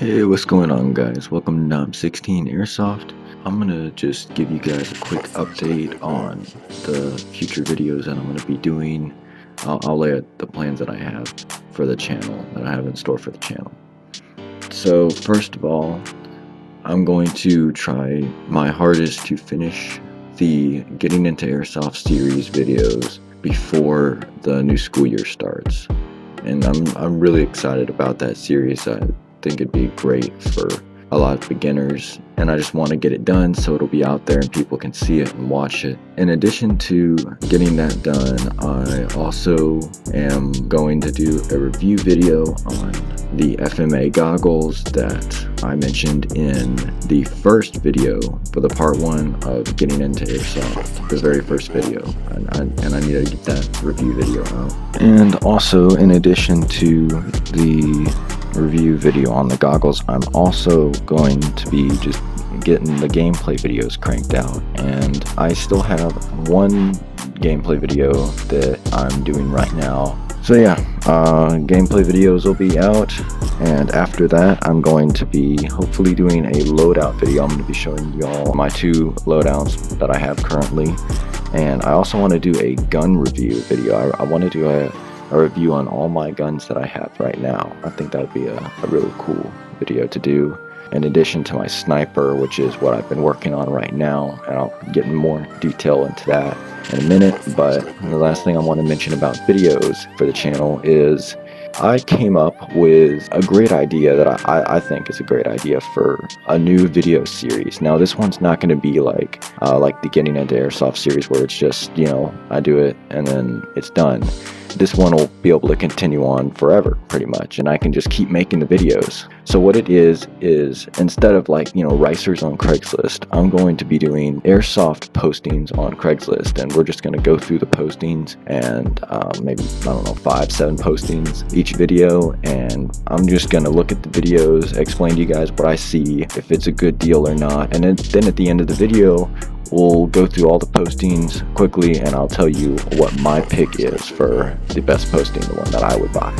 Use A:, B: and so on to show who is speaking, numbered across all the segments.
A: Hey, what's going on, guys? Welcome to Knob16 Airsoft. I'm gonna just give you guys a quick update on the future videos that I'm gonna be doing. I'll lay out the plans that I have for the channel, that I have in store for the channel. So, first of all, I'm going to try my hardest to finish the Getting into Airsoft series videos before the new school year starts. And I'm really excited about that series. I think it'd be great for a lot of beginners, and I just want to get it done so it'll be out there and people can see it and watch it. In addition to getting that done, I also am going to do a review video on the FMA goggles that I mentioned in the first video for the part 1 of Getting into Airsoft, the very first video, and I need to get that review video out. And also, in addition to the review video on the goggles, I'm also going to be just getting the gameplay videos cranked out, and I still have one gameplay video that I'm doing right now. So yeah, gameplay videos will be out, and after that I'm going to be hopefully doing a loadout video. I'm going to be showing y'all my 2 loadouts that I have currently, and I also want to do a gun review video. I want to do a review on all my guns that I have right now. I think that would be a really cool video to do, in addition to my sniper, which is what I've been working on right now, and I'll get in more detail into that in a minute. But the last thing I want to mention about videos for the channel is I came up with a great idea that I think is a great idea for a new video series. Now, this one's not going to be like the Getting into Airsoft series where it's just, I do it and then it's done. This one will be able to continue on forever, pretty much, and I can just keep making the videos. So what it is instead of ricers on Craigslist, I'm going to be doing airsoft postings on Craigslist, and we're just going to go through the postings and maybe, 5-7 postings each video, and I'm just going to look at the videos, explain to you guys what I see, if it's a good deal or not, and then at the end of the video, we'll go through all the postings quickly, and I'll tell you what my pick is for the best posting, the one that I would buy.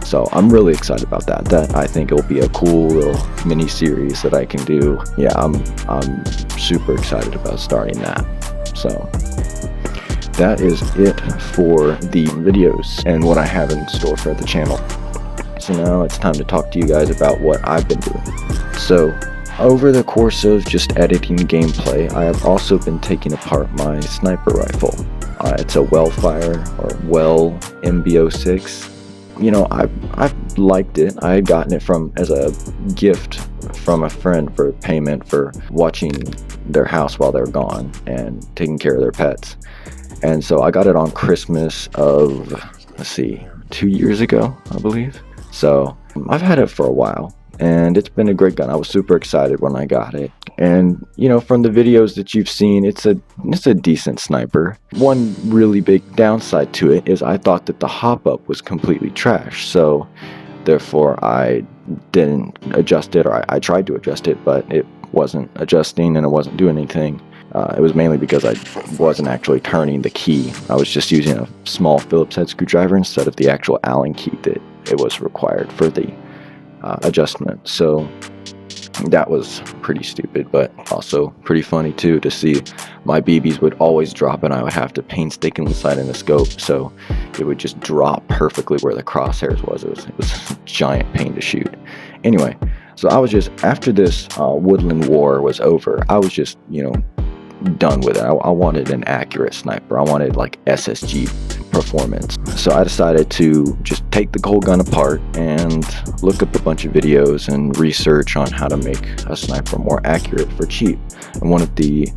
A: So I'm really excited about that. That I think it'll be a cool little mini series that I can do. Yeah, I'm super excited about starting that. So that is it for the videos and what I have in store for the channel. So now it's time to talk to you guys about what I've been doing. So over the course of just editing gameplay, I have also been taking apart my sniper rifle. It's a Wellfire or Well MB06. I've liked it. I had gotten it as a gift from a friend for payment for watching their house while they're gone and taking care of their pets. And so I got it on Christmas of, 2 years ago, I believe. So I've had it for a while, and it's been a great gun. I was super excited when I got it. And from the videos that you've seen, it's a decent sniper. One really big downside to it is I thought that the hop-up was completely trash, so therefore I didn't adjust it, or I tried to adjust it, but it wasn't adjusting and it wasn't doing anything. It was mainly because I wasn't actually turning the key. I was just using a small Phillips head screwdriver instead of the actual Allen key that it was required for the adjustment. So that was pretty stupid, but also pretty funny too, to see my BBs would always drop and I would have to painstakingly sight in the scope, so it would just drop perfectly where the crosshairs was. It was a giant pain to shoot. Anyway, so I was just, after this Woodland War was over, I was just done with it. I wanted an accurate sniper. I wanted like SSG performance. So I decided to just take the whole gun apart and look up a bunch of videos and research on how to make a sniper more accurate for cheap. And one of the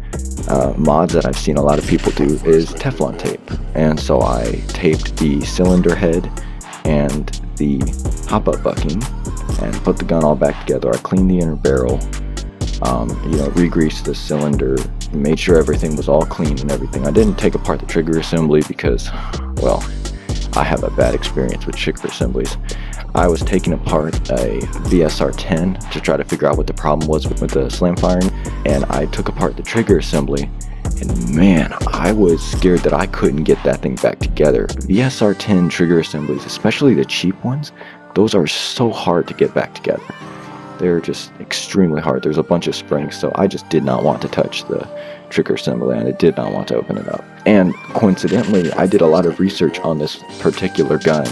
A: mods that I've seen a lot of people do is Teflon tape. And so I taped the cylinder head and the hop-up bucking and put the gun all back together. I cleaned the inner barrel, re-greased the cylinder, made sure everything was all clean and everything. I didn't take apart the trigger assembly because, well, I have a bad experience with trigger assemblies. I was taking apart a VSR-10 to try to figure out what the problem was with the slam firing, and I took apart the trigger assembly, and man, I was scared that I couldn't get that thing back together. VSR-10 trigger assemblies, especially the cheap ones, those are so hard to get back together. they're just extremely hard. There's a bunch of springs, so I just did not want to touch the trigger assembly, and I did not want to open it up. And coincidentally, I did a lot of research on this particular gun,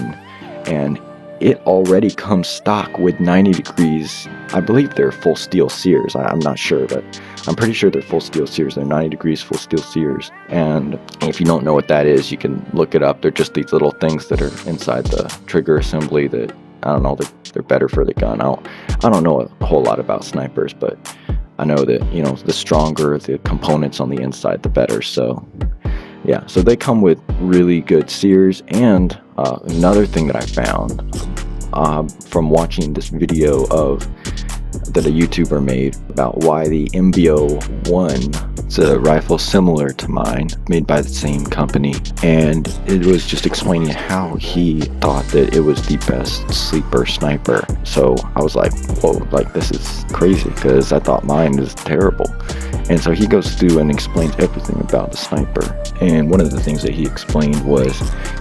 A: and it already comes stock with 90 degrees. I believe they're full steel sears. I'm not sure, but I'm pretty sure they're full steel sears. They're 90 degrees full steel sears. And if you don't know what that is, you can look it up. They're just these little things that are inside the trigger assembly that, I don't know, they're better for the gun. I don't know a whole lot about snipers, but I know that, you know, the stronger the components on the inside, the better. So yeah, so they come with really good sears. And another thing that I found from watching this video that a YouTuber made about why the MBO-1, it's a rifle similar to mine, made by the same company, and it was just explaining how he thought that it was the best sleeper sniper. So I was like, whoa, like this is crazy, because I thought mine was terrible. And so he goes through and explains everything about the sniper. And one of the things that he explained was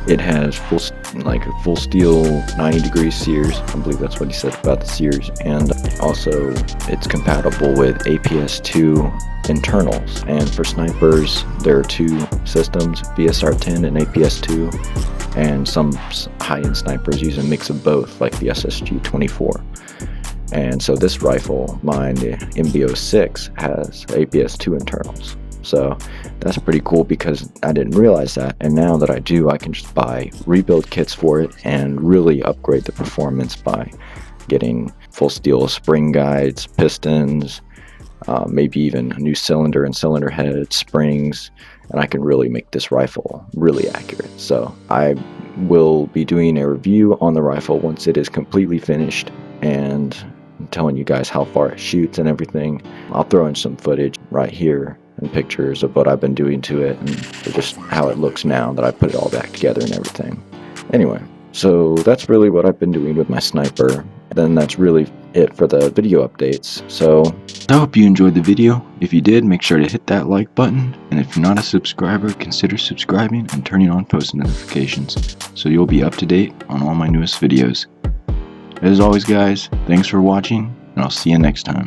A: it has full steel 90 degree sears. I believe that's what he said about the sears. And also it's compatible with APS-2 internals. And for snipers, there are two systems, VSR-10 and APS-2. And some high-end snipers use a mix of both, like the SSG-24. And so this rifle, mine, the MBO-6, has APS-2 internals. So that's pretty cool, because I didn't realize that, and now that I do, I can just buy rebuild kits for it and really upgrade the performance by getting full steel spring guides, pistons, maybe even a new cylinder and cylinder head, springs, and I can really make this rifle really accurate. So I will be doing a review on the rifle once it is completely finished, and telling you guys how far it shoots and everything. I'll throw in some footage right here and pictures of what I've been doing to it, and just how it looks now that I put it all back together and everything. Anyway, so that's really what I've been doing with my sniper. Then that's really it for the video updates. So I hope you enjoyed the video. If you did, make sure to hit that like button, and if you're not a subscriber, consider subscribing and turning on post notifications so you'll be up to date on all my newest videos. As always, guys, thanks for watching, and I'll see you next time.